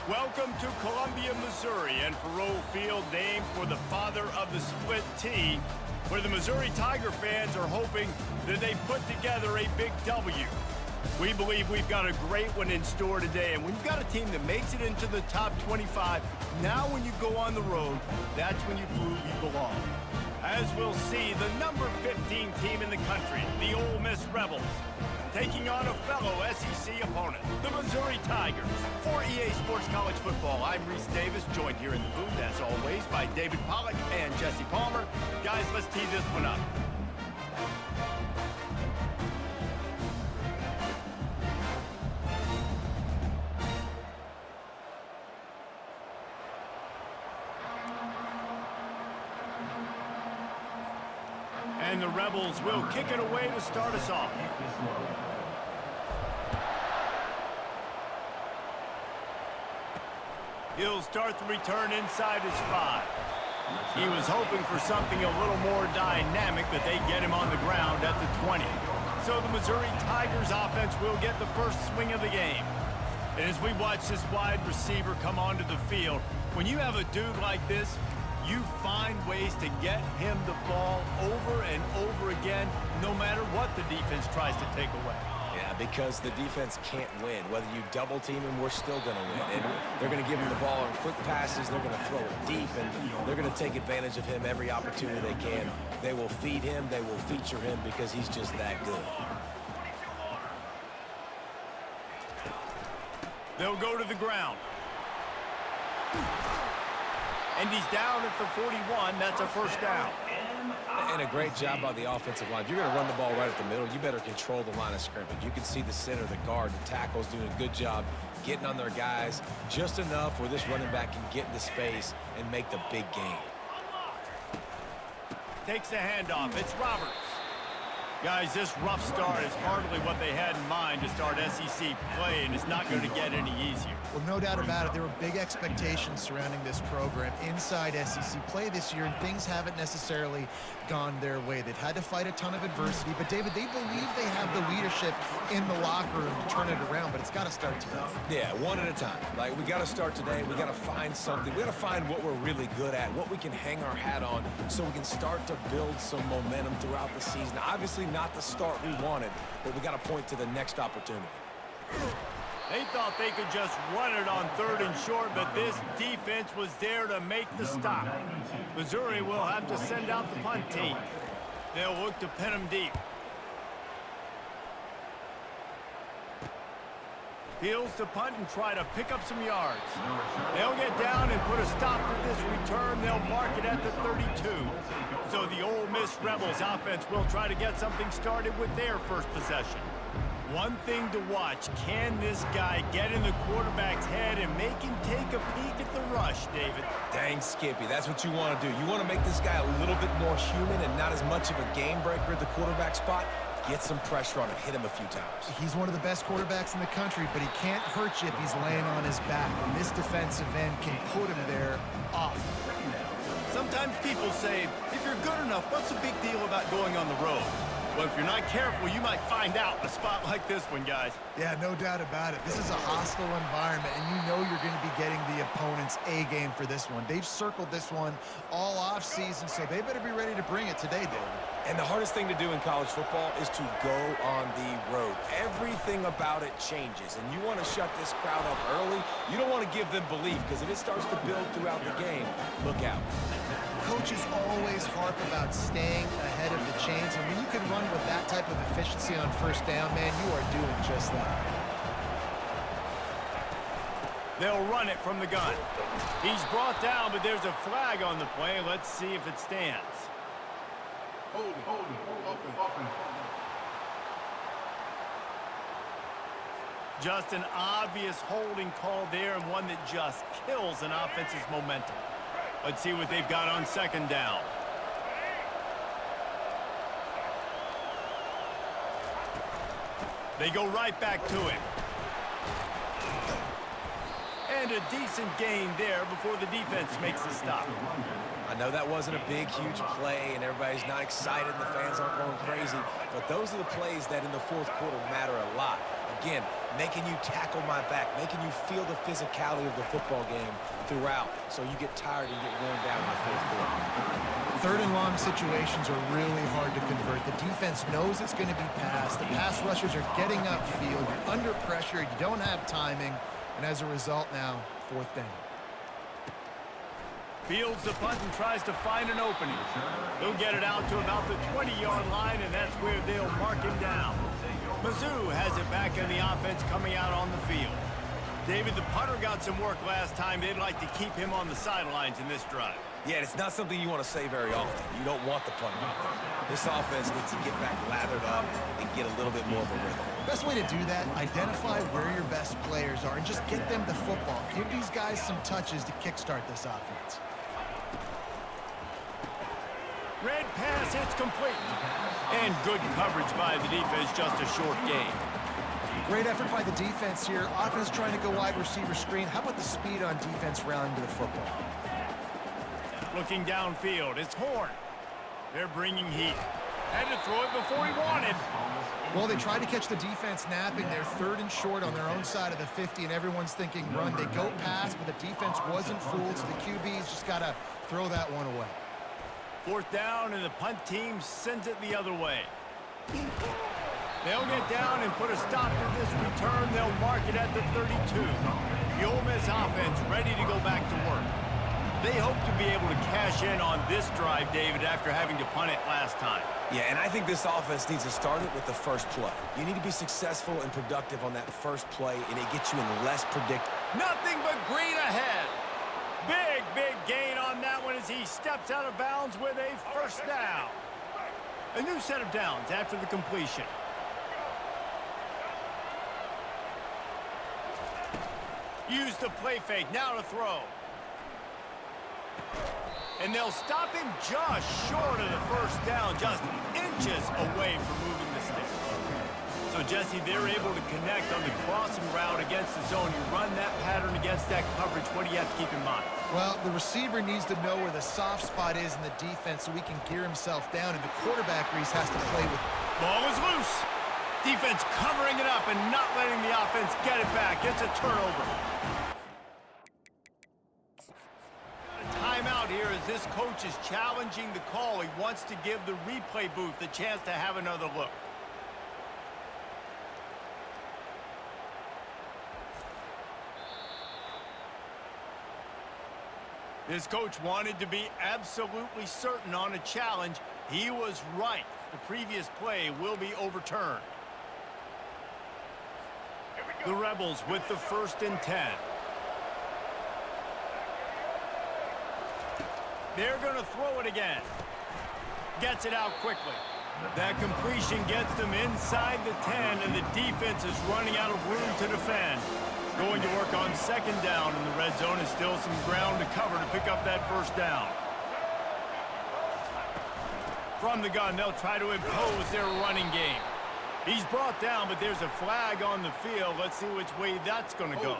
Welcome to Columbia, Missouri, and Faroe Field, named for the father of the split T, where the Missouri Tiger fans are hoping that they put together a big W. We believe we've got a great one in store today, and when you've got a team that makes it into the top 25, now when you go on the road, that's when you prove you belong. As we'll see, the number 15 team in the country, the Ole Miss Rebels, taking on a fellow SEC opponent, the Missouri Tigers. For EA Sports College Football, I'm Reese Davis, joined here in the booth, as always, by David Pollack and Jesse Palmer. Guys, let's tee this one up. And the Rebels will kick it away to start us off. He'll start the return inside his 5. He was hoping for something a little more dynamic, but they get him on the ground at the 20. So the Missouri Tigers offense will get the first swing of the game. And as we watch this wide receiver come onto the field, when you have a dude like this, you find ways to get him the ball over and over again, no matter what the defense tries to take away. Yeah, because the defense can't win. Whether you double team him, we're still going to win. And they're going to give him the ball on quick passes. They're going to throw it deep, and they're going to take advantage of him every opportunity they can. They will feed him. They will feature him because he's just that good. They'll go to the ground. And he's down at the 41. That's a first down. And a great job by the offensive line. If you're going to run the ball right at the middle, you better control the line of scrimmage. You can see the center, the guard, the tackle's doing a good job getting on their guys just enough where this running back can get into space and make the big gain. Takes the handoff. It's Roberts. Guys, this rough start is hardly what they had in mind to start SEC play, and it's not going to get any easier. Well, no doubt about it. There were big expectations surrounding this program inside SEC play this year, and things haven't necessarily gone their way. They've had to fight a ton of adversity, but David, they believe they have the leadership in the locker room to turn it around, but it's got to start today. Yeah, one at a time. Like, we got to start today. We got to find something. We got to find what we're really good at, what we can hang our hat on, so we can start to build some momentum throughout the season. Obviously, not the start we wanted, but we got to point to the next opportunity. They thought they could just run it on 3rd and short, but this defense was there to make the stop. Missouri will have to send out the punt team. They'll look to pin them deep. Fields to punt and try to pick up some yards. They'll get down and put a stop to this return. They'll mark it at the 32. So the Ole Miss Rebels offense will try to get something started with their first possession. One thing to watch, can this guy get in the quarterback's head and make him take a peek at the rush, David? Dang, Skippy, that's what you want to do. You want to make this guy a little bit more human and not as much of a game breaker at the quarterback spot. Get some pressure on him, hit him a few times. He's one of the best quarterbacks in the country, but he can't hurt you if he's laying on his back. And this defensive end can put him there off. Sometimes people say, if you're good enough, what's the big deal about going on the road? Well, if you're not careful, you might find out in a spot like this one, guys. Yeah, no doubt about it. This is a hostile environment, and you know you're going to be getting the opponent's A-game for this one. They've circled this one all off-season, so they better be ready to bring it today, David. And the hardest thing to do in college football is to go on the road. Everything about it changes, and you want to shut this crowd up early. You don't want to give them belief, because if it starts to build throughout the game, look out. Coaches always harp about staying ahead of the chains, and when you can run with that type of efficiency on first down, man, you are doing just that. They'll run it from the gun. He's brought down, but there's a flag on the play. Let's see if it stands. Hold, open. Just an obvious holding call there, and one that just kills an offense's momentum. Let's see what they've got on 2nd down. They go right back to him. And a decent gain there before the defense makes the stop. I know that wasn't a big, huge play, and everybody's not excited, and the fans aren't going crazy, but those are the plays that in the fourth quarter matter a lot. Again, making you tackle my back, making you feel the physicality of the football game throughout, so you get tired and get worn down in the fourth quarter. Third and long situations are really hard to convert. The defense knows it's going to be passed. The pass rushers are getting upfield. You're under pressure. You don't have timing. And as a result now, fourth down. Fields the punt and tries to find an opening. He'll get it out to about the 20-yard line, and that's where they'll mark him down. Mizzou has it back in the offense coming out on the field. David, the punter got some work last time. They'd like to keep him on the sidelines in this drive. Yeah, it's not something you want to say very often. You don't want the punter out there. This offense needs to get back lathered up and get a little bit more of a rhythm. Best way to do that, identify where your best players are and just get them the football. Give these guys some touches to kickstart this offense. Red pass, it's complete. And good coverage by the defense, just a short gain. Great effort by the defense here. Offense trying to go wide receiver screen. How about the speed on defense rallying to the football? Looking downfield, it's Horn. They're bringing heat. Had to throw it before he wanted. Well, they tried to catch the defense napping. They're third and short on their own side of the 50, and everyone's thinking run. They go pass, but the defense wasn't fooled, so the QB's just got to throw that one away. Fourth down, and the punt team sends it the other way. They'll get down and put a stop to this return. They'll mark it at the 32. The Ole Miss offense ready to go back to work. They hope to be able to cash in on this drive, David, after having to punt it last time. Yeah, and I think this offense needs to start it with the first play. You need to be successful and productive on that first play, and it gets you in less predictable. Nothing but green ahead. Big gain on that one as he steps out of bounds with a first down. A new set of downs after the completion. Use the play fake, now to throw. And they'll stop him just short of the first down, just inches away from moving the sticks. So, Jesse, they're able to connect on the crossing route against the zone. You run that pattern against that coverage. What do you have to keep in mind? Well, the receiver needs to know where the soft spot is in the defense so he can gear himself down, and the quarterback, Reese, has to play with. Ball is loose. Defense covering it up and not letting the offense get it back. It's a turnover. Timeout here as this coach is challenging the call. He wants to give the replay booth the chance to have another look. This coach wanted to be absolutely certain on a challenge. He was right. The previous play will be overturned. The Rebels with the 1st and 10. They're going to throw it again. Gets it out quickly. That completion gets them inside the 10, and the defense is running out of room to defend. Going to work on 2nd down, and the red zone is still some ground to cover to pick up that 1st down. From the gun, they'll try to impose their running game. He's brought down, but there's a flag on the field. Let's see which way that's going to go.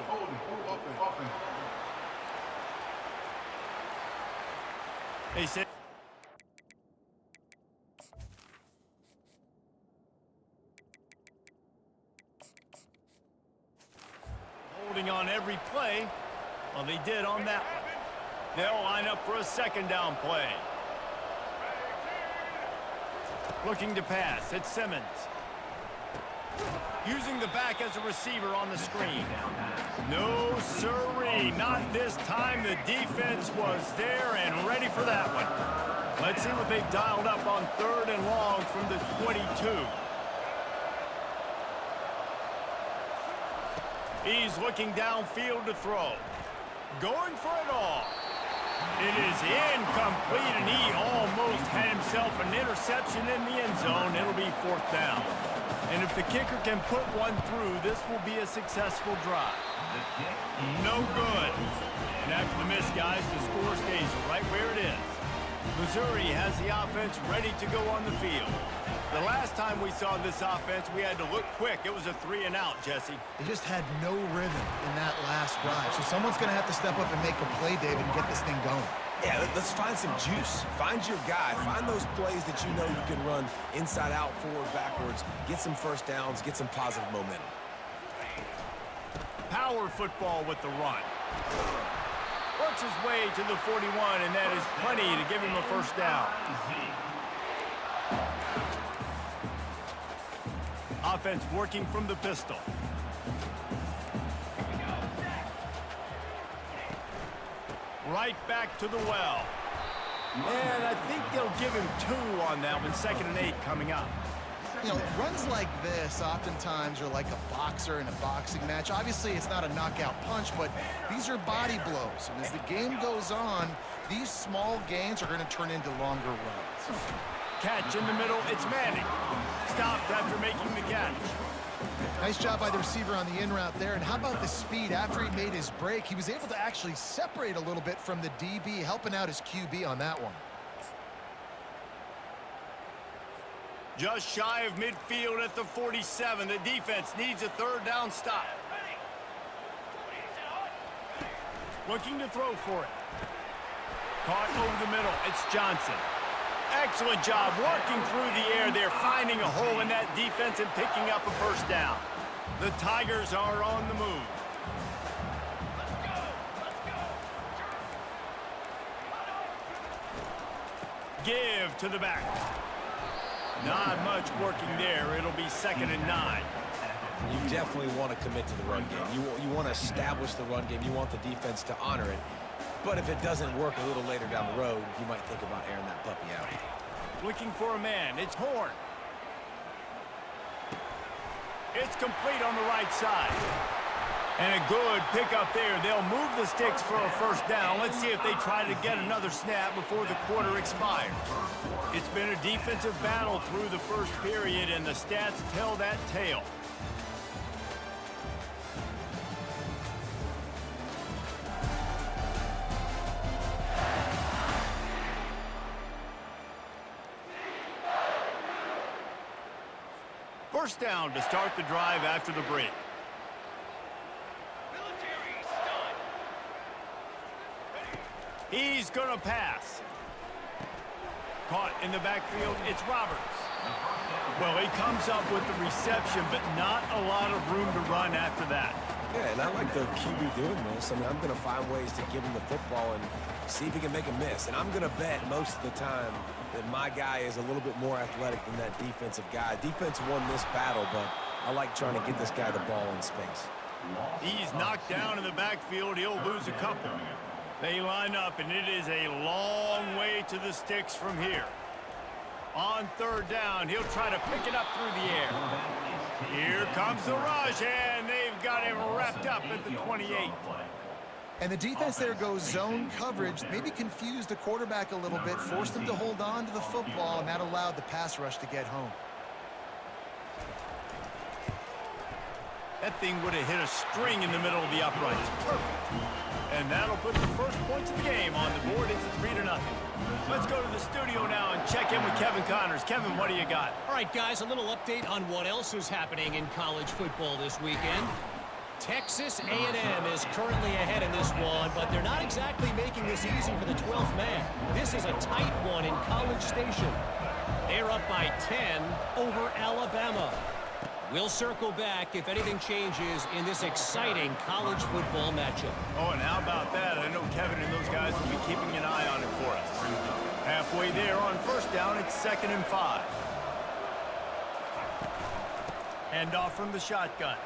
They said holding on every play. Well, they did on that one. They'll line up for a 2nd down play. Looking to pass. It's Simmons. Using the back as a receiver on the screen. No, sirree. Not this time. The defense was there and ready for that one. Let's see what they've dialed up on 3rd and long from the 22. He's looking downfield to throw. Going for it all. It is incomplete, and he almost had himself an interception in the end zone. It'll be 4th down. And if the kicker can put one through, this will be a successful drive. No good. And after the miss, guys, the score stays right where it is. Missouri has the offense ready to go on the field. The last time we saw this offense, we had to look quick. It was a 3-and-out, Jesse. They just had no rhythm in that last drive. So someone's going to have to step up and make a play, David, and get this thing going. Yeah, let's find some juice. Find your guy. Find those plays that you know you can run inside out, forward, backwards. Get some first downs. Get some positive momentum. Power football with the run. Works his way to the 41, and that is plenty to give him a first down. Offense working from the pistol. Right back to the well. And I think they'll give him 2 on that one. 2nd and 8 coming up. You know, runs like this oftentimes are like a boxer in a boxing match. Obviously, it's not a knockout punch, but these are body blows. And as the game goes on, these small gains are going to turn into longer runs. Catch in the middle. It's Manning. Stopped after making the catch. Nice job by the receiver on the in route there. And how about the speed? After he made his break, he was able to actually separate a little bit from the DB, helping out his QB on that one. Just shy of midfield at the 47. The defense needs a 3rd down stop. Looking to throw for it. Caught over the middle. It's Johnson. Excellent job working through the air there, finding a hole in that defense and picking up a first down. The Tigers are on the move. Give to the back. Not much working there. It'll be 2nd and 9. You definitely want to commit to the run game. You want to establish the run game. You want the defense to honor it. But if it doesn't work a little later down the road, you might think about airing that puppy out. Looking for a man. It's Horn. It's complete on the right side. And a good pickup there. They'll move the sticks for a first down. Let's see if they try to get another snap before the quarter expires. It's been a defensive battle through the first period, and the stats tell that tale. First down to start the drive after the break. He's going to pass. Caught in the backfield, it's Roberts. Well, he comes up with the reception, but not a lot of room to run after that. Yeah, and I like the QB doing this. I mean, I'm going to find ways to give him the football and see if he can make a miss. And I'm going to bet most of the time that my guy is a little bit more athletic than that defensive guy. Defense won this battle, but I like trying to get this guy the ball in space. He's knocked down in the backfield. He'll lose a couple. They line up, and it is a long way to the sticks from here. On 3rd down, he'll try to pick it up through the air. Here comes the rush, and they've got him wrapped up at the 28. And the defense there goes zone coverage, maybe confused the quarterback a little bit, forced him to hold on to the football, and that allowed the pass rush to get home. That thing would have hit a string in the middle of the uprights. Perfect. And that'll put the first points of the game on the board. It's 3-0. Let's go to the studio now and check in with Kevin Connors. Kevin, what do you got? All right, guys, a little update on what else is happening in college football this weekend. Texas A&M is currently ahead in this one, but they're not exactly making this easy for the 12th man. This is a tight one in College Station. They're up by 10 over Alabama. We'll circle back if anything changes in this exciting college football matchup. Oh, and how about that? I know Kevin and those guys will be keeping an eye on it for us. Halfway there on first down, it's 2nd and 5. Hand off from the shotgun.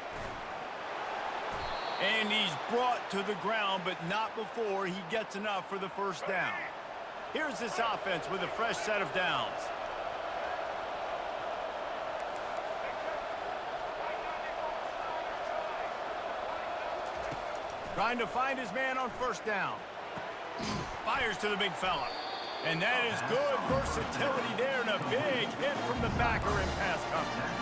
And he's brought to the ground, but not before he gets enough for the first down. Here's this offense with a fresh set of downs. Trying to find his man on first down. Fires to the big fella. And that is good versatility there, and a big hit from the backer in pass coverage.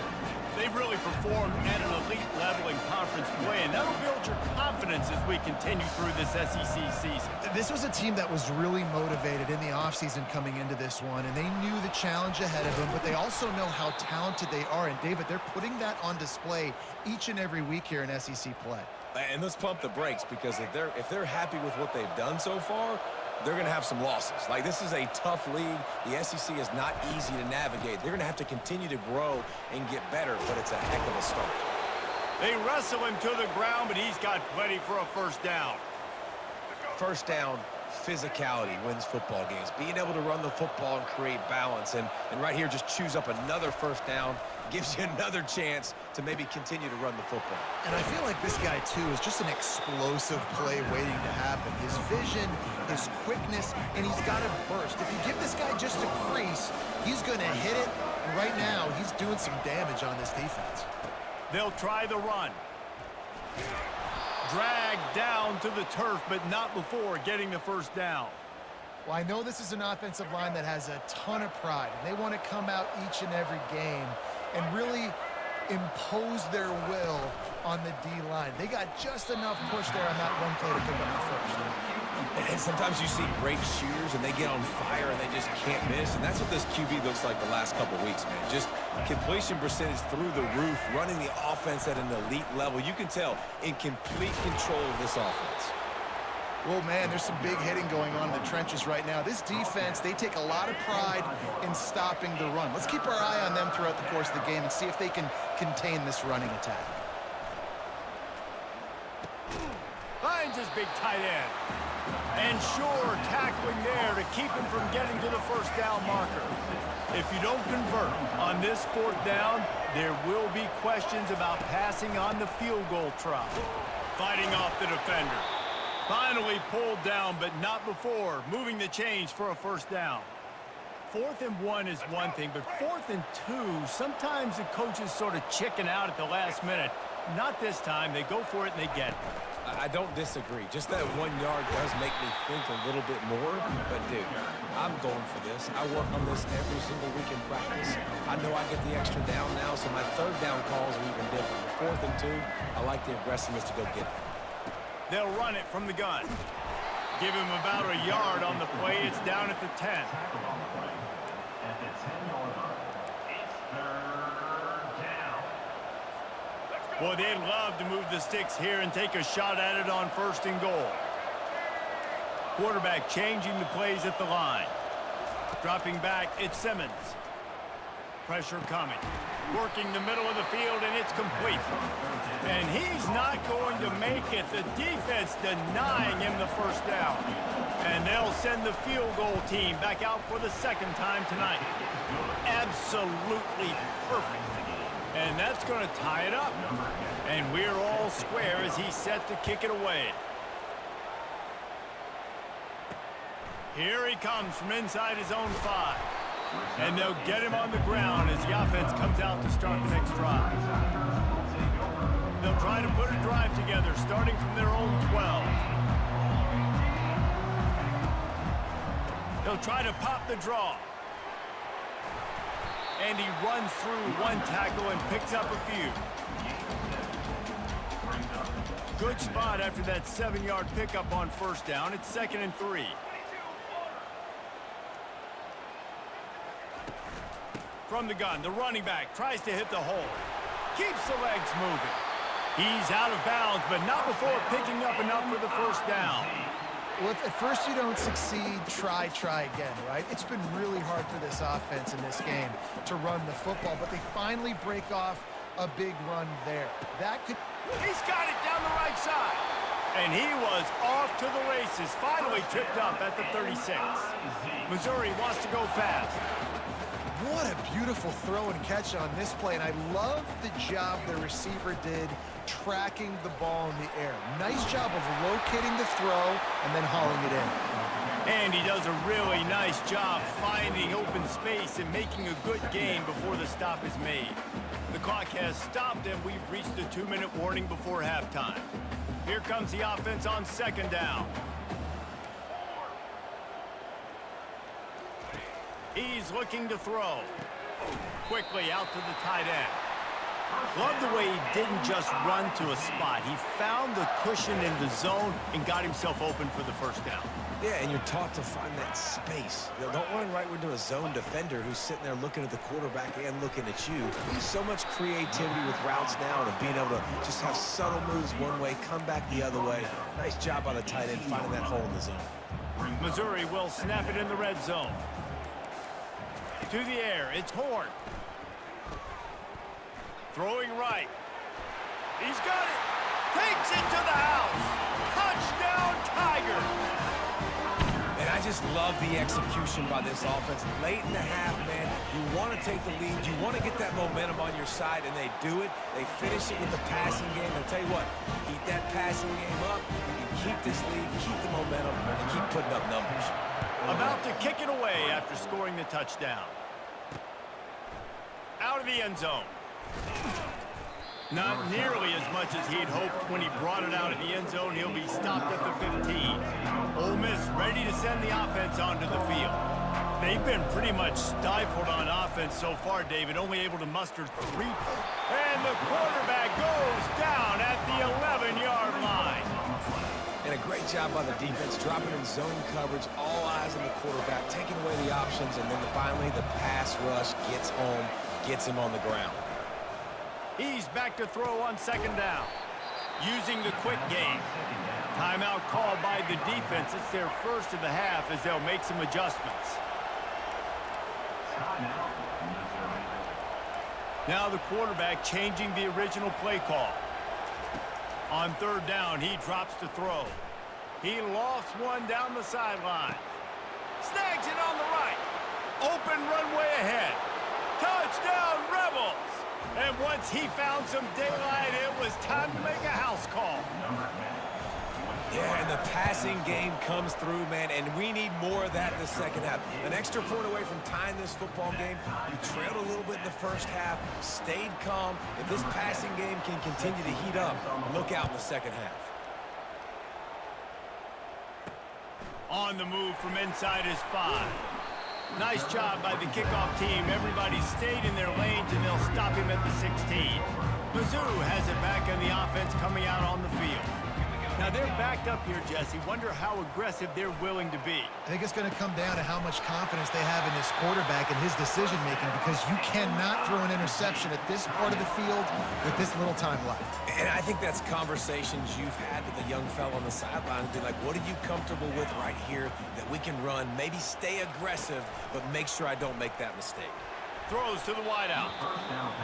They've really performed at an elite level in conference play, and that'll build your confidence as we continue through this SEC season. This was a team that was really motivated in the offseason coming into this one, and they knew the challenge ahead of them, but they also know how talented they are. And, David, they're putting that on display each and every week here in SEC play. And let's pump the brakes, because if they're happy with what they've done so far, they're going to have some losses. Like, this is a tough league. The SEC is not easy to navigate. They're going to have to continue to grow and get better, but it's a heck of a start. They wrestle him to the ground, but he's got plenty for a first down. First down, physicality wins football games. Being able to run the football and create balance. And right here, just choose up another first down, gives you another chance to maybe continue to run the football. And I feel like this guy, too, is just an explosive play waiting to happen. His vision, his quickness, and he's got a burst. If you give this guy just a crease, he's going to hit it. And right now, he's doing some damage on this defense. They'll try the run. Dragged down to the turf, but not before getting the first down. Well, I know this is an offensive line that has a ton of pride, and they want to come out each and every game and really impose their will on the D-line. They got just enough push there on that one play to pick up the first. And sometimes you see great shooters, and they get on fire, and they just can't miss. And that's what this QB looks like the last couple weeks, man. Just completion percentage through the roof, running the offense at an elite level. You can tell in complete control of this offense. Well, man, there's some big hitting going on in the trenches right now. This defense, they take a lot of pride in stopping the run. Let's keep our eye on them throughout the course of the game and see if they can contain this running attack. Finds his big tight end. And sure, tackling there to keep him from getting to the first down marker. If you don't convert on this fourth down, there will be questions about passing on the field goal try. Fighting off the defender. Finally pulled down, but not before moving the chains for a first down. 4th and 1 is one thing, but 4th and 2, sometimes the coaches sort of chicken out at the last minute. Not this time. They go for it and they get it. I don't disagree. Just that 1 yard does make me think a little bit more. But, dude, I'm going for this. I work on this every single week in practice. I know I get the extra down now, so my third down calls are even different. 4th and 2, I like the aggressiveness to go get it. They'll run it from the gun. Give him about a yard on the play. It's down at the 10. Boy, they'd love to move the sticks here and take a shot at it on 1st and goal. Quarterback changing the plays at the line. Dropping back, it's Simmons. Pressure coming. Working the middle of the field, and it's complete. And he's not going to make it. The defense denying him the first down. And they'll send the field goal team back out for the second time tonight. Absolutely perfect. And that's going to tie it up. And we're all square as he's set to kick it away. Here he comes from inside his own 5. And they'll get him on the ground as the offense comes out to start the next drive. They'll try to put a drive together starting from their own 12. They'll try to pop the draw. And he runs through one tackle and picks up a few. Good spot after that 7-yard pickup on first down. It's 2nd and 3. From the gun, the running back tries to hit the hole. Keeps the legs moving. He's out of bounds, but not before picking up enough for the first down. Well, if at first you don't succeed, try again, right? It's been really hard for this offense in this game to run the football, but they finally break off a big run there. That could... He's got it down the right side. And he was off to the races, finally tripped up at the 36. Missouri wants to go fast. What a beautiful throw and catch on this play, and I love the job the receiver did tracking the ball in the air. Nice job of locating the throw and then hauling it in. And he does a really nice job finding open space and making a good gain before the stop is made. The clock has stopped, and we've reached the 2-minute warning before halftime. Here comes the offense on 2nd down. He's looking to throw. Quickly out to the tight end. Love the way he didn't just run to a spot. He found the cushion in the zone and got himself open for the first down. Yeah, and you're taught to find that space. You know, don't run right into a zone defender who's sitting there looking at the quarterback and looking at you. So much creativity with routes now and being able to just have subtle moves one way, come back the other way. Nice job by the tight end finding that hole in the zone. Missouri will snap it in the red zone. To the air, it's Horn. Throwing right. He's got it. Takes it to the house. Touchdown, Tigers. And I just love the execution by this offense. Late in the half, man, you want to take the lead. You want to get that momentum on your side, and they do it. They finish it with the passing game. I'll tell you what, keep that passing game up. You can keep this lead, keep the momentum, and keep putting up numbers. About to kick it away after scoring the touchdown. Out of the end zone. Not nearly as much as he'd hoped when he brought it out of the end zone. He'll be stopped at the 15. Ole Miss ready to send the offense onto the field. They've been pretty much stifled on offense so far, David, only able to muster 3 points. And the quarterback goes down at the 11-yard line. And a great job by the defense, dropping in zone coverage, all eyes on the quarterback, taking away the options, and then finally the pass rush gets home, gets him on the ground. He's back to throw on second down. Using the quick game. Timeout called by the defense. It's their first of the half as they'll make some adjustments. Now the quarterback changing the original play call. On third down, he drops to throw. He lofts one down the sideline. Snags it on the right. Open runway ahead. Touchdown, Rebels! And once he found some daylight, it was time to make a house call. Yeah, and the passing game comes through, man, and we need more of that in the second half. An extra point away from tying this football game. You trailed a little bit in the first half, stayed calm. If this passing game can continue to heat up, look out in the second half. On the move from inside his 5. Nice job by the kickoff team. Everybody stayed in their lanes, and they'll stop him at the 16. Mizzou has it back on the offense coming out on the field. Now they're backed up here, Jesse. Wonder how aggressive they're willing to be. I think it's going to come down to how much confidence they have in this quarterback and his decision-making, because you cannot throw an interception at this part of the field with this little time left. And I think that's conversations you've had with a young fellow on the sideline. Be like, what are you comfortable with right here that we can run? Maybe stay aggressive, but make sure I don't make that mistake. Throws to the wideout.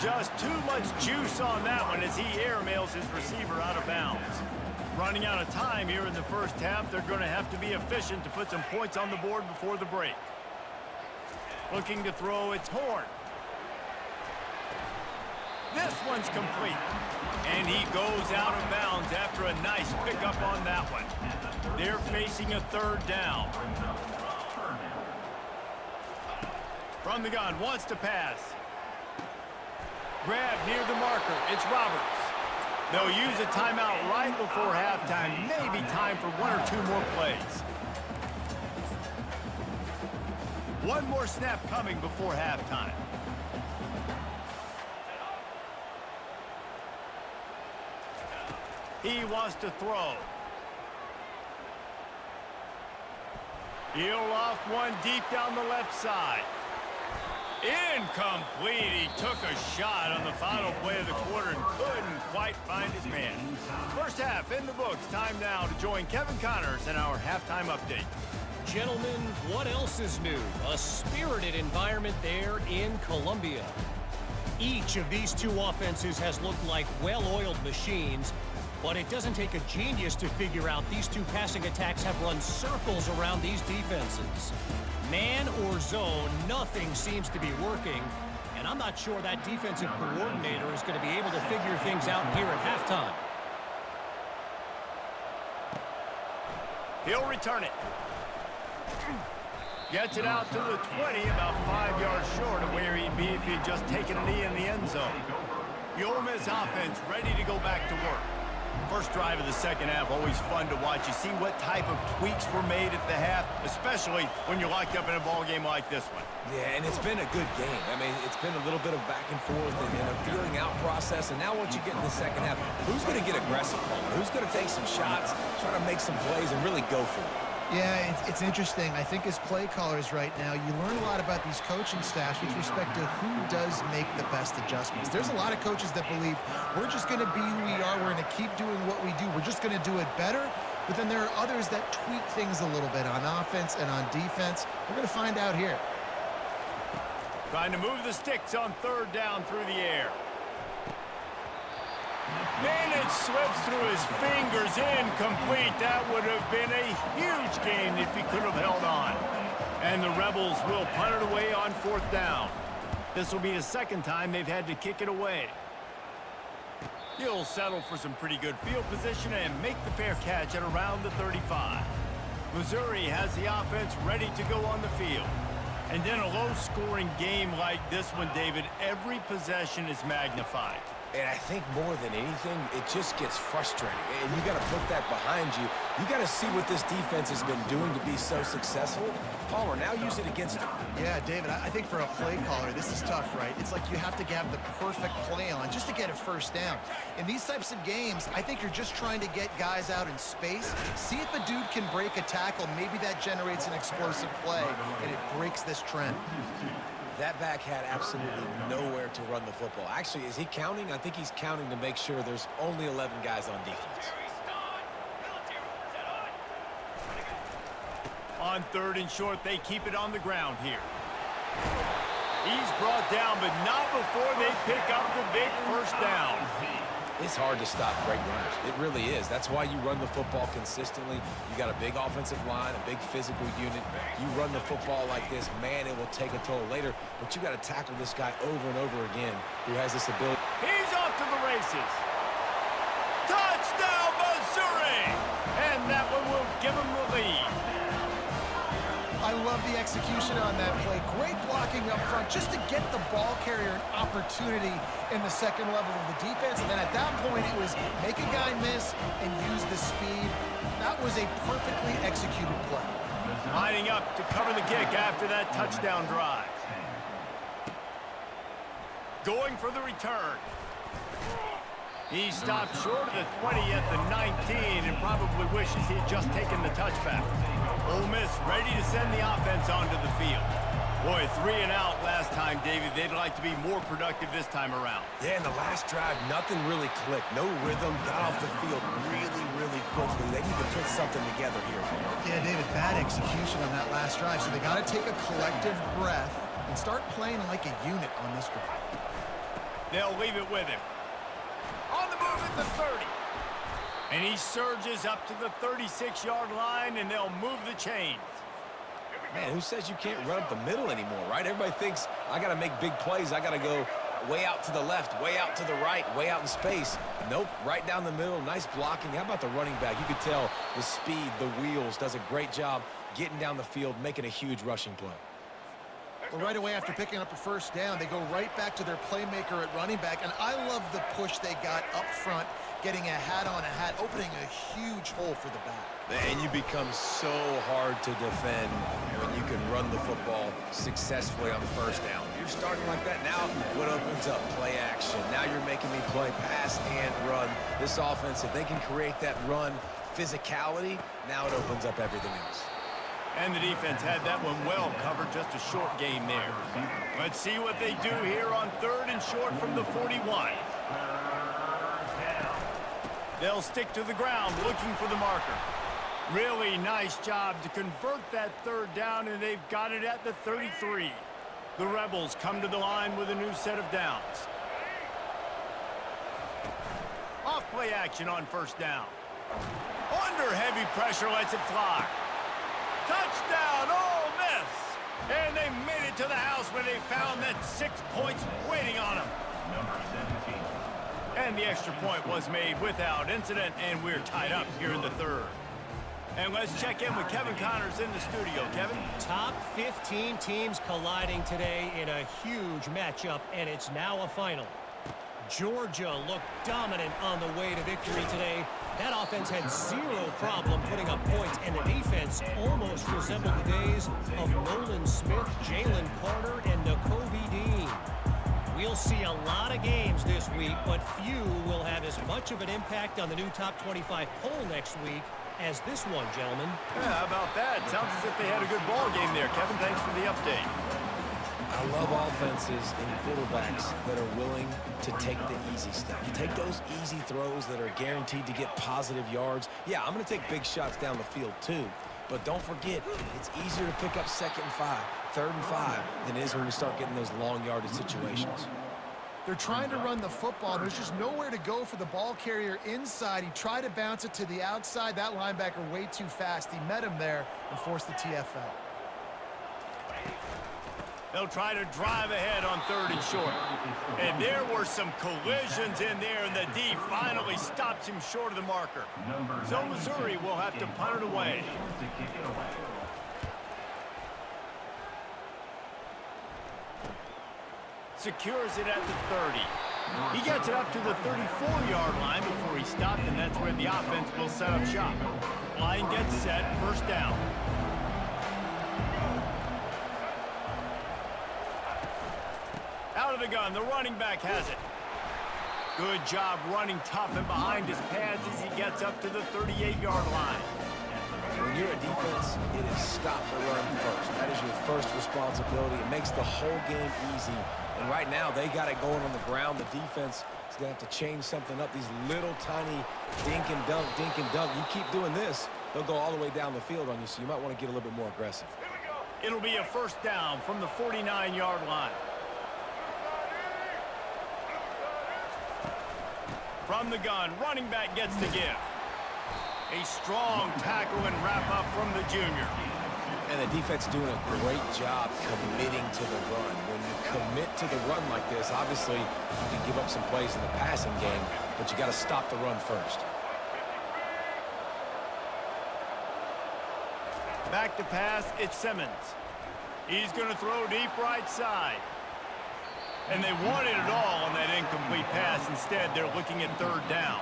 Just too much juice on that one as he airmails his receiver out of bounds. Running out of time here in the first half, they're going to have to be efficient to put some points on the board before the break. Looking to throw, it's Horn. This one's complete. And he goes out of bounds after a nice pickup on that one. They're facing a third down. From the gun, wants to pass. Grab near the marker, it's Roberts. They'll use a timeout right before halftime. Maybe time for 1 or 2 more plays. One more snap coming before halftime. He wants to throw. He'll loft one deep down the left side. Incomplete. He took a shot on the final play of the quarter and couldn't quite find his man. First half in the books. Time now to join Kevin Connors in our halftime update. Gentlemen, what else is new? A spirited environment there in Columbia. Each of these two offenses has looked like well-oiled machines, but it doesn't take a genius to figure out these two passing attacks have run circles around these defenses. Man or zone, nothing seems to be working, and I'm not sure that defensive coordinator is going to be able to figure things out here at halftime. He'll return it. Gets it out to the 20, about 5 yards short of where he'd be if he'd just taken a knee in the end zone. The Ole Miss offense ready to go back to work. First drive of the second half, always fun to watch. You see what type of tweaks were made at the half, especially when you're locked up in a ball game like this one. Yeah, and it's been a good game. I mean, it's been a little bit of back and forth and a feeling out process. And now once you get in the second half, who's going to get aggressive, Palmer? Who's going to take some shots, try to make some plays, and really go for it? Yeah, it's interesting. I think as play callers right now, you learn a lot about these coaching staffs with respect to who does make the best adjustments. There's a lot of coaches that believe we're just going to be who we are. We're going to keep doing what we do. We're just going to do it better. But then there are others that tweak things a little bit on offense and on defense. We're going to find out here. Trying to move the sticks on third down through the air. Man, it slips through his fingers, incomplete. That would have been a huge gain if he could have held on. And the Rebels will punt it away on fourth down. This will be the second time they've had to kick it away. He'll settle for some pretty good field position and make the fair catch at around the 35. Missouri has the offense ready to go on the field. And in a low-scoring game like this one, David, every possession is magnified. And I think more than anything, it just gets frustrating. And you got to put that behind you. You got to see what this defense has been doing to be so successful. Palmer, now use it against them. Yeah, David, I think for a play caller, this is tough, right? It's like you have to have the perfect play on just to get a first down. In these types of games, I think you're just trying to get guys out in space, see if a dude can break a tackle. Maybe that generates an explosive play, and it breaks this trend. That back had absolutely nowhere to run the football. Actually, is he counting? I think he's counting to make sure there's only 11 guys on defense. On third and short, they keep it on the ground here. He's brought down, but not before they pick up the big first down. It's hard to stop great runners. It really is. That's why you run the football consistently. You got a big offensive line, a big physical unit. You run the football like this, man, it will take a toll later. But you got to tackle this guy over and over again who has this ability. He's off to the races. Touchdown, Missouri! And that one will give him the lead. I love the execution on that play. Great blocking up front just to get the ball carrier an opportunity in the second level of the defense. And then at that point, it was make a guy miss and use the speed. That was a perfectly executed play. Lining up to cover the kick after that touchdown drive. Going for the return. He stopped short of the 20 at the 19 and probably wishes he had just taken the touchback. Ole Miss ready to send the offense onto the field. Boy, 3 and out last time, David. They'd like to be more productive this time around. Yeah, in the last drive, nothing really clicked. No rhythm, got off the field really, really quickly. They need to put something together here. Yeah, David, bad execution on that last drive. So they got to take a collective breath and start playing like a unit on this drive. They'll leave it with him. On the move at the 30. And he surges up to the 36-yard line, and they'll move the chains. Man, who says you can't run up the middle anymore, right? Everybody thinks, I got to make big plays. I got to go way out to the left, way out to the right, way out in space. Nope, right down the middle. Nice blocking. How about the running back? You could tell the speed, the wheels, does a great job getting down the field, making a huge rushing play. Well, right away after picking up a first down, they go right back to their playmaker at running back. And I love the push they got up front, getting a hat on a hat, opening a huge hole for the back. And you become so hard to defend when you can run the football successfully on first down. You're starting like that now, what opens up? Play action. Now you're making me play pass and run. This offense, if they can create that run physicality, now it opens up everything else. And the defense had that one well covered, just a short game there. Let's see what they do here on third and short from the 41. They'll stick to the ground looking for the marker. Really nice job to convert that third down, and they've got it at the 33. The Rebels come to the line with a new set of downs. Off play action on first down. Under heavy pressure, lets it fly. Touchdown, Ole Miss! And they made it to the house when they found that 6 points waiting on them. And the extra point was made without incident, and we're tied up here in the third. And let's check in with Kevin Connors in the studio. Kevin? Top 15 teams colliding today in a huge matchup, and it's now a final. Georgia looked dominant on the way to victory today. That offense had zero problem putting up points, and the defense almost resembled the days of Nolan Smith, Jalen Carter, and Nakobe Dean. We'll see a lot of games this week, but few will have as much of an impact on the new top 25 poll next week as this one, gentlemen. Yeah, how about that? Sounds as if they had a good ball game there. Kevin, thanks for the update. I love offenses and quarterbacks that are willing to take the easy stuff. Take those easy throws that are guaranteed to get positive yards. Yeah, I'm going to take big shots down the field too. But don't forget, it's easier to pick up 2nd and 5, 3rd and 5 than it is when we start getting those long yardage situations. They're trying to run the football. There's just nowhere to go for the ball carrier inside. He tried to bounce it to the outside. That linebacker way too fast. He met him there and forced the TFL. They'll try to drive ahead on 3rd and short. And there were some collisions in there, and the D finally stops him short of the marker. So Missouri will have to punt it away. Secures it at the 30. He gets it up to the 34-yard line before he stopped, and that's where the offense will set up shop. Line gets set, 1st down. Out of the gun, the running back has it. Good job running tough and behind his pads as he gets up to the 38-yard line. When you're a defense, it is stop the run first. That is your first responsibility. It makes the whole game easy. And right now, they got it going on the ground. The defense is going to have to change something up. These little tiny dink and dunk, dink and dunk. You keep doing this, they'll go all the way down the field on you, so you might want to get a little bit more aggressive. It'll be a 1st down from the 49-yard line. From the gun, running back gets the give. A strong tackle and wrap up from the junior. And the defense doing a great job committing to the run. When you commit to the run like this, obviously you can give up some plays in the passing game, but you got to stop the run first. Back to pass, it's Simmons. He's going to throw deep right side. And they wanted it all on that incomplete pass. Instead, they're looking at 3rd down.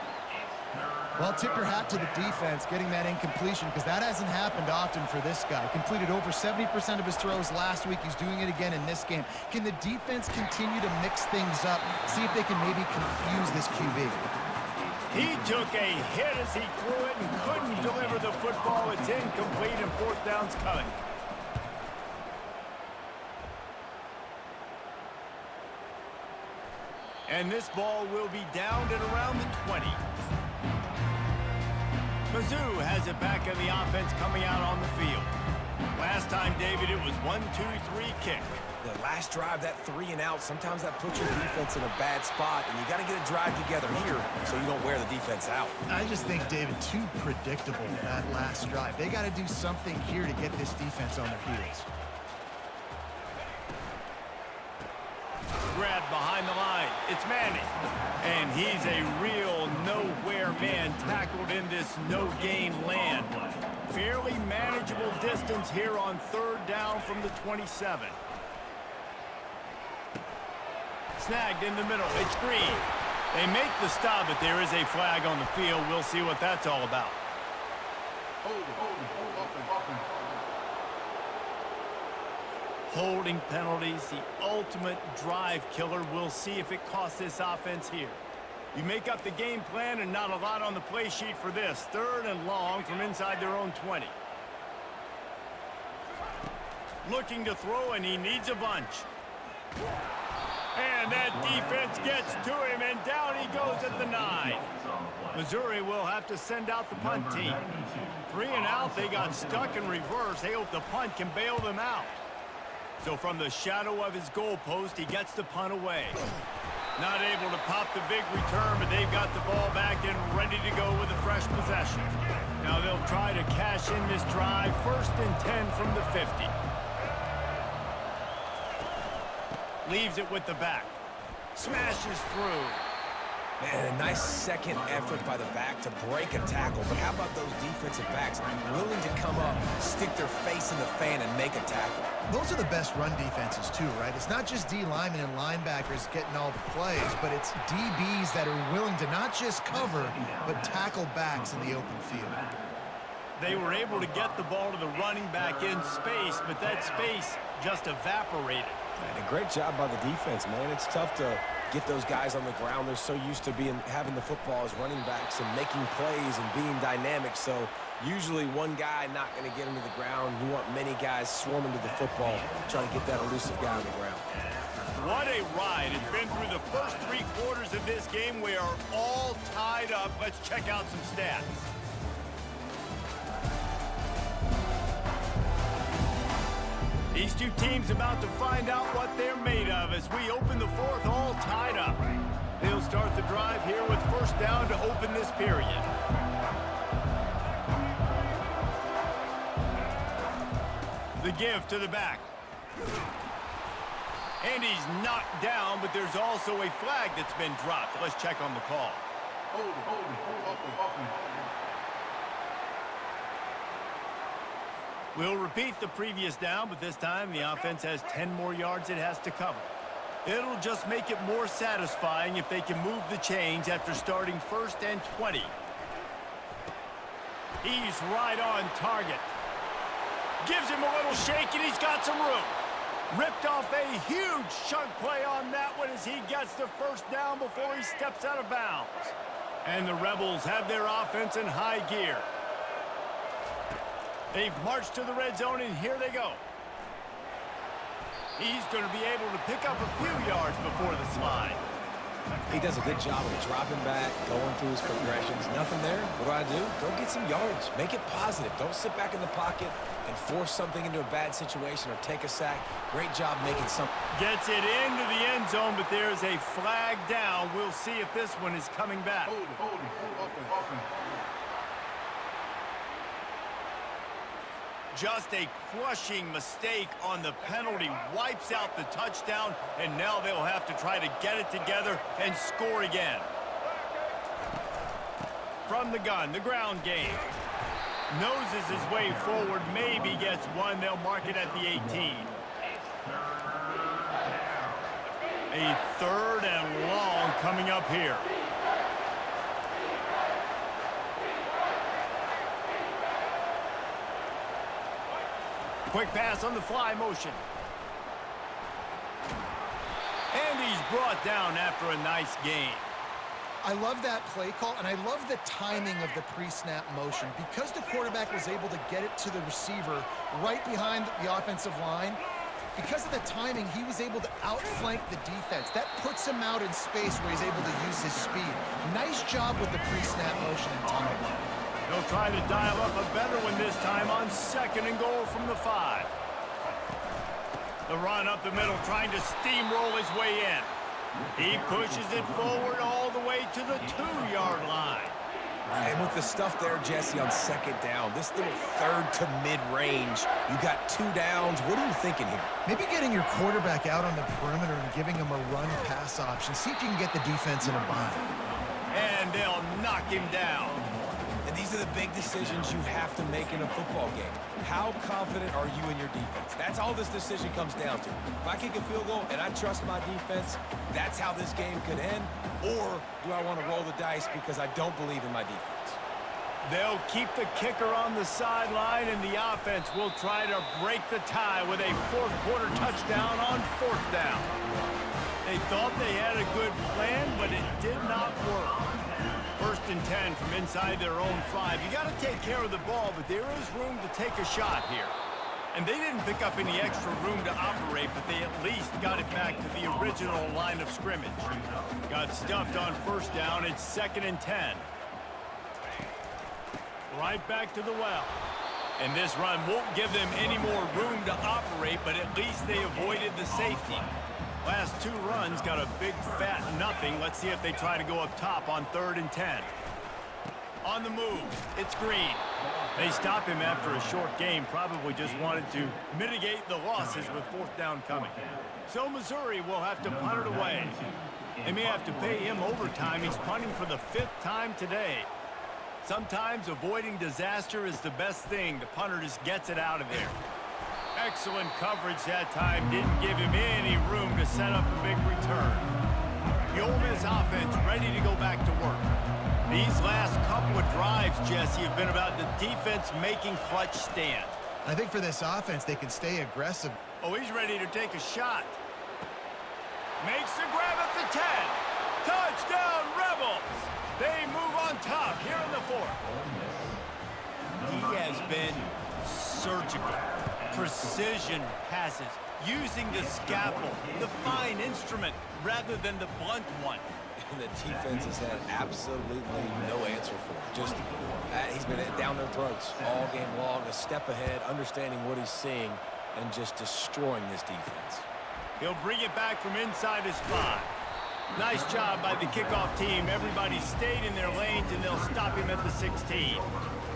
Well, tip your hat to the defense getting that incompletion, because that hasn't happened often for this guy. Completed over 70% of his throws last week. He's doing it again in this game. Can the defense continue to mix things up, see if they can maybe confuse this QB? He took a hit as he threw it and couldn't deliver the football. It's incomplete and 4th down's coming. And this ball will be downed at around the 20. Mizzou has it back on the offense coming out on the field. Last time, David, it was 1-2-3 kick. The last drive, that 3 and out, sometimes that puts your defense in a bad spot, and you got to get a drive together here so you don't wear the defense out. I just think, David, too predictable that last drive. They got to do something here to get this defense on their heels. Grabbed behind the line. It's Manning. And he's a real nowhere man tackled in this no-gain land. Fairly manageable distance here on 3rd down from the 27. Snagged in the middle. It's Green. They make the stop, but there is a flag on the field. We'll see what that's all about. Hold up. Holding penalties, the ultimate drive killer. We'll see if it costs this offense here. You make up the game plan and not a lot on the play sheet for this. 3rd and long from inside their own 20. Looking to throw, and he needs a bunch. And that defense gets to him, and down he goes at the 9. Missouri will have to send out the punt team. 3 and out, they got stuck in reverse. They hope the punt can bail them out. So from the shadow of his goalpost, he gets the punt away. Not able to pop the big return, but they've got the ball back and ready to go with a fresh possession. Now they'll try to cash in this drive. 1st and 10 from the 50. Leaves it with the back. Smashes through. Man, a nice second effort by the back to break a tackle. But how about those defensive backs willing to come up, stick their face in the fan, and make a tackle? Those are the best run defenses too, right? It's not just D linemen and linebackers getting all the plays, but it's DBs that are willing to not just cover, but tackle backs in the open field. They were able to get the ball to the running back in space, but that space just evaporated. And a great job by the defense, man. It's tough to get those guys on the ground. They're so used to having the football as running backs and making plays and being dynamic. So usually one guy not going to get him to the ground. You want many guys swarming to the football, trying to get that elusive guy on the ground. What a ride. It's been through the first 3 quarters of this game. We are all tied up. Let's check out some stats. These two teams about to find out what they're made of as we open the 4th all tied up. They'll start the drive here with first down to open this period. The give to the back. And he's knocked down, but there's also a flag that's been dropped. Let's check on the call. Hold it. We'll repeat the previous down, but this time the offense has 10 more yards it has to cover. It'll just make it more satisfying if they can move the chains after starting 1st and 20. He's right on target. Gives him a little shake, and he's got some room. Ripped off a huge chunk play on that one as he gets the first down before he steps out of bounds. And the Rebels have their offense in high gear. They've marched to the red zone, and here they go. He's going to be able to pick up a few yards before the slide. He does a good job of dropping back, going through his progressions. Nothing there. What do? Go get some yards. Make it positive. Don't sit back in the pocket and force something into a bad situation or take a sack. Great job making something. Gets it into the end zone, but there's a flag down. We'll see if this one is coming back. Hold it. Just a crushing mistake on the penalty. Wipes out the touchdown, and now they'll have to try to get it together and score again. From the gun, the ground game. Noses his way forward, maybe gets one. They'll mark it at the 18. A 3rd and long coming up here. Quick pass on the fly motion. And he's brought down after a nice gain. I love that play call, and I love the timing of the pre-snap motion. Because the quarterback was able to get it to the receiver right behind the offensive line, because of the timing, he was able to outflank the defense. That puts him out in space where he's able to use his speed. Nice job with the pre-snap motion and timing. They'll try to dial up a better one this time on 2nd and goal from the 5. The run up the middle, trying to steamroll his way in. He pushes it forward all the way to the 2-yard line. And with the stuff there, Jesse, on 2nd down, this little 3rd to mid-range, you got 2 downs. What are you thinking here? Maybe getting your quarterback out on the perimeter and giving him a run-pass option. See if you can get the defense in a bind. And they'll knock him down. And these are the big decisions you have to make in a football game. How confident are you in your defense? That's all this decision comes down to. If I kick a field goal and I trust my defense, that's how this game could end. Or do I want to roll the dice because I don't believe in my defense? They'll keep the kicker on the sideline, and the offense will try to break the tie with a 4th quarter touchdown on 4th down. They thought they had a good plan, but it did not work. 1st and 10 from inside their own 5. You got to take care of the ball, but there is room to take a shot here. And they didn't pick up any extra room to operate, but they at least got it back to the original line of scrimmage. Got stuffed on 1st down. It's 2nd and 10. Right back to the well. And this run won't give them any more room to operate, but at least they avoided the safety. Last 2 runs got a big fat nothing. Let's see if they try to go up top on 3rd and 10. On the move, it's Green. They stop him after a short game. Probably just wanted to mitigate the losses with 4th down coming. So Missouri will have to punt it away. They may have to pay him overtime. He's punting for the 5th time today. Sometimes avoiding disaster is the best thing. The punter just gets it out of there. Excellent coverage that time. Didn't give him any room to set up a big return. The Ole Miss offense ready to go back to work. These last couple of drives, Jesse, have been about the defense making clutch stand. I think for this offense, they can stay aggressive. Oh, he's ready to take a shot. Makes the grab at the 10. Touchdown, Rebels! They move on top here in the 4th. He has been surgical. Precision passes. Using the scalpel, the fine instrument, rather than the blunt one. And the defense has had absolutely no answer for him. Just, he's been down their throats all game long, a step ahead, understanding what he's seeing, and just destroying this defense. He'll bring it back from inside his 5. Nice job by the kickoff team. Everybody stayed in their lanes, and they'll stop him at the 16.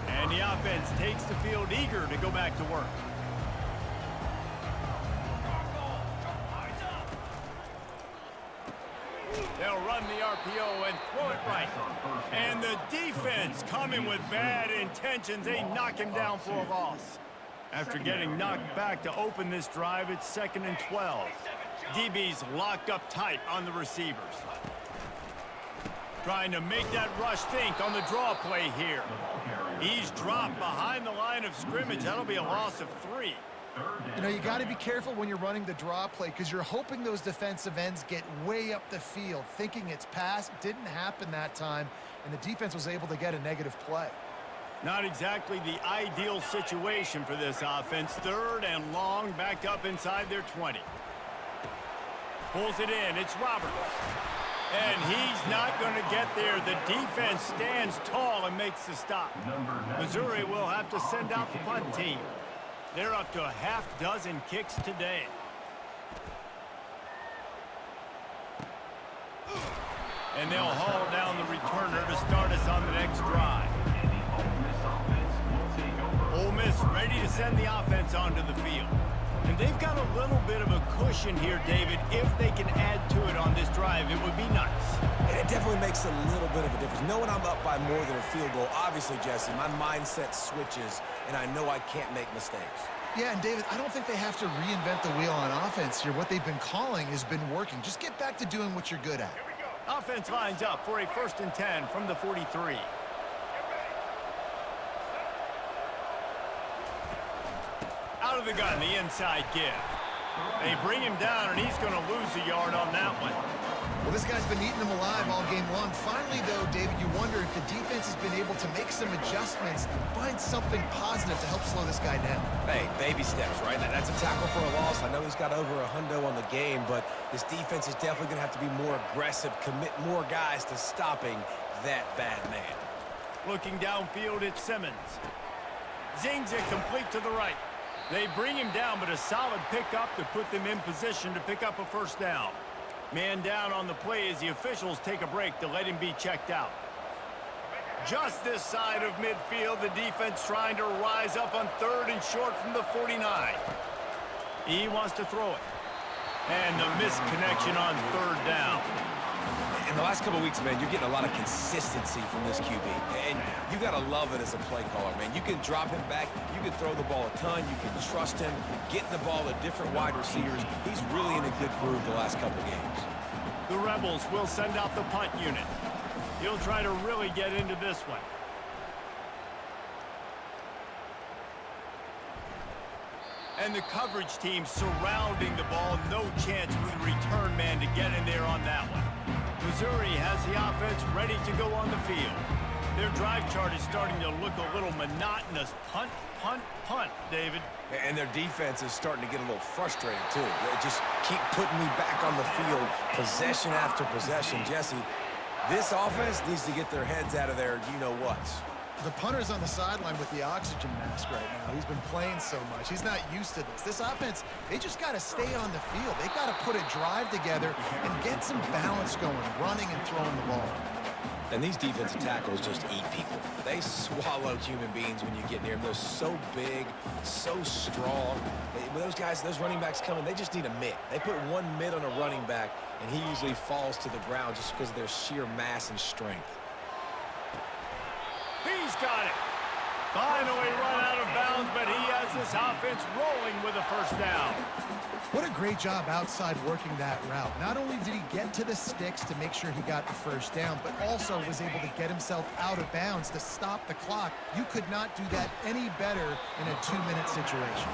And the offense takes the field eager to go back to work. They'll run the RPO and throw it right. And the defense coming with bad intentions. They knock him down for a loss. After getting knocked back to open this drive, it's 2nd and 12. DB's locked up tight on the receivers. Trying to make that rush think on the draw play here. He's dropped behind the line of scrimmage. That'll be a loss of 3. You know, you got to be careful when you're running the draw play because you're hoping those defensive ends get way up the field, thinking it's pass. Didn't happen that time, and the defense was able to get a negative play. Not exactly the ideal situation for this offense. 3rd and long, back up inside their 20. Pulls it in. It's Roberts. And he's not going to get there. The defense stands tall and makes the stop. Missouri will have to send out the punt team. They're up to a half-dozen kicks today. And they'll haul down the returner to start us on the next drive. Ole Miss ready to send the offense onto the field. And they've got a little bit of a cushion here, David. If they can add to it on this drive, it would be nice. It definitely makes a little bit of a difference. Knowing I'm up by more than a field goal, obviously, Jesse, my mindset switches, and I know I can't make mistakes. Yeah, and David, I don't think they have to reinvent the wheel on offense here. What they've been calling has been working. Just get back to doing what you're good at. Offense lines up for a 1st and 10 from the 43. Out of the gun, the inside give. They bring him down, and he's going to lose a yard on that one. Well, this guy's been eating them alive all game long. Finally, though, David, you wonder if the defense has been able to make some adjustments, find something positive to help slow this guy down. Hey, baby steps, right? That's a tackle for a loss. I know he's got over $100 on the game, but this defense is definitely going to have to be more aggressive, commit more guys to stopping that bad man. Looking downfield, it's Simmons. Zings it complete to the right. They bring him down, but a solid pickup to put them in position to pick up a 1st down. Man down on the play as the officials take a break to let him be checked out. Just this side of midfield, the defense trying to rise up on 3rd and short from the 49. He wants to throw it. And the misconnection on 3rd down. In the last couple of weeks, man, you're getting a lot of consistency from this QB. And you got to love it as a play caller, man. You can drop him back. You can throw the ball a ton. You can trust him. Getting the ball to different wide receivers. He's really in a good groove the last couple of games. The Rebels will send out the punt unit. He'll try to really get into this one. And the coverage team surrounding the ball. No chance for the return man to get in there on that one. Missouri has the offense ready to go on the field. Their drive chart is starting to look a little monotonous. Punt, punt, punt, David. And their defense is starting to get a little frustrated, too. They just keep putting me back on the field, possession after possession. Jesse, this offense needs to get their heads out of their you-know-whats. The punter's on the sideline with the oxygen mask right now. He's been playing so much. He's not used to this. This offense, they just got to stay on the field. They got to put a drive together and get some balance going, running and throwing the ball. And these defensive tackles just eat people. They swallow human beings when you get near them. They're so big, so strong. When those guys, those running backs come in, they just need a mitt. They put one mitt on a running back, and he usually falls to the ground just because of their sheer mass and strength. He's got it. Finally run out of bounds, but he has this offense rolling with a first down. What a great job outside working that route. Not only did he get to the sticks to make sure he got the first down, but also was able to get himself out of bounds to stop the clock. You could not do that any better in a 2-minute situation.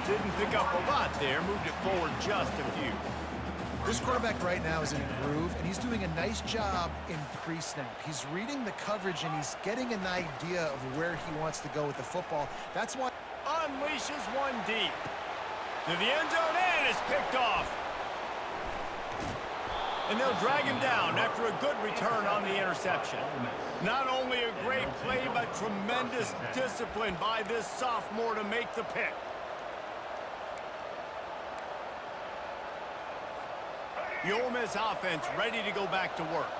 Didn't pick up a lot there, moved it forward just a few. This quarterback right now is in a groove, and he's doing a nice job in pre-snap. He's reading the coverage, and he's getting an idea of where he wants to go with the football. That's why Unleashes one deep. To the end zone, and is picked off. And they'll drag him down after a good return on the interception. Not only a great play, but tremendous discipline by this sophomore to make the pick. The Ole Miss offense ready to go back to work.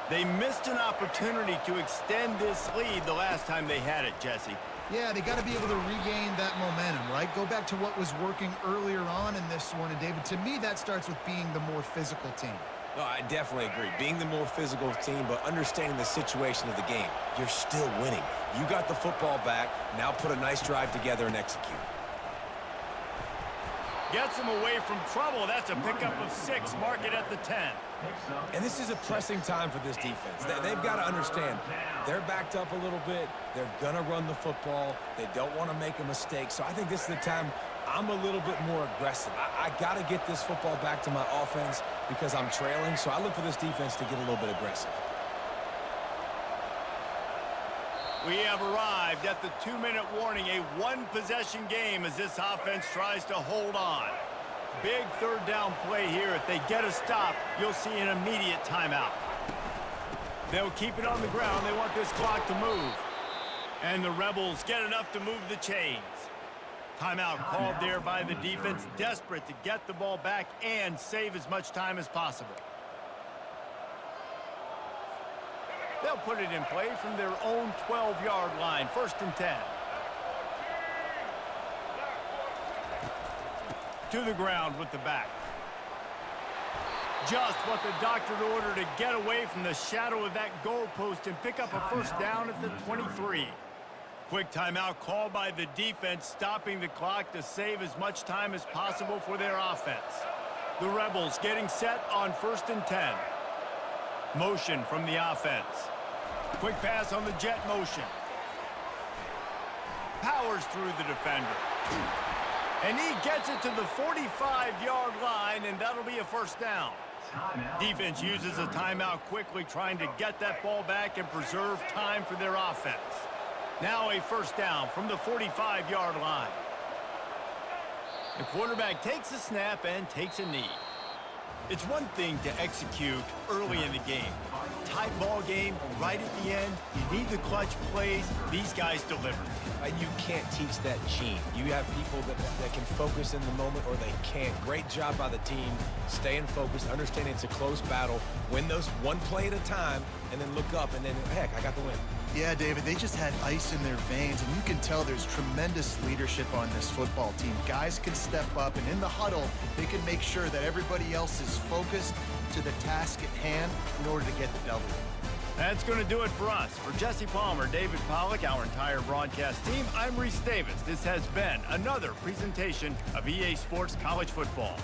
They missed an opportunity to extend this lead the last time they had it, Jesse. Yeah, they got to be able to regain that momentum, right? Go back to what was working earlier on in this one. And, David, to me, that starts with being the more physical team. No, I definitely agree. Being the more physical team, but understanding the situation of the game. You're still winning. You got the football back. Now put a nice drive together and execute. Gets him away from trouble. That's a pickup of 6. Mark it at the 10. And this is a pressing time for this defense. They've got to understand they're backed up a little bit. They're going to run the football. They don't want to make a mistake. So I think this is the time I'm a little bit more aggressive. I got to get this football back to my offense because I'm trailing. So I look for this defense to get a little bit aggressive. We have arrived at the 2-minute warning, a one-possession game as this offense tries to hold on. Big third down play here. If they get a stop, you'll see an immediate timeout. They'll keep it on the ground. They want this clock to move. And the Rebels get enough to move the chains. Timeout called there by the defense, desperate to get the ball back and save as much time as possible. They'll put it in play from their own 12-yard line, 1st and 10. To the ground with the back. Just what the doctor ordered to get away from the shadow of that goalpost and pick up a first down at the 23. Quick timeout called by the defense, stopping the clock to save as much time as possible for their offense. The Rebels getting set on 1st and 10. Motion from the offense. Quick pass on the jet motion. Powers through the defender. And he gets it to the 45-yard line, and that'll be a first down. Defense uses a timeout quickly, trying to get that ball back and preserve time for their offense. Now a first down from the 45-yard line. The quarterback takes a snap and takes a knee. It's one thing to execute early in the game. Tight ball game, right at the end. You need the clutch plays. These guys deliver. You can't teach that gene. You have people that can focus in the moment or they can't. Great job by the team, staying focused, understanding it's a close battle, win those one play at a time, and then look up, and then, heck, I got the win. Yeah, David, they just had ice in their veins, and you can tell there's tremendous leadership on this football team. Guys can step up, and in the huddle, they can make sure that everybody else is focused to the task at hand in order to get the W. That's going to do it for us. For Jesse Palmer, David Pollack, our entire broadcast team, I'm Reese Davis. This has been another presentation of EA Sports College Football.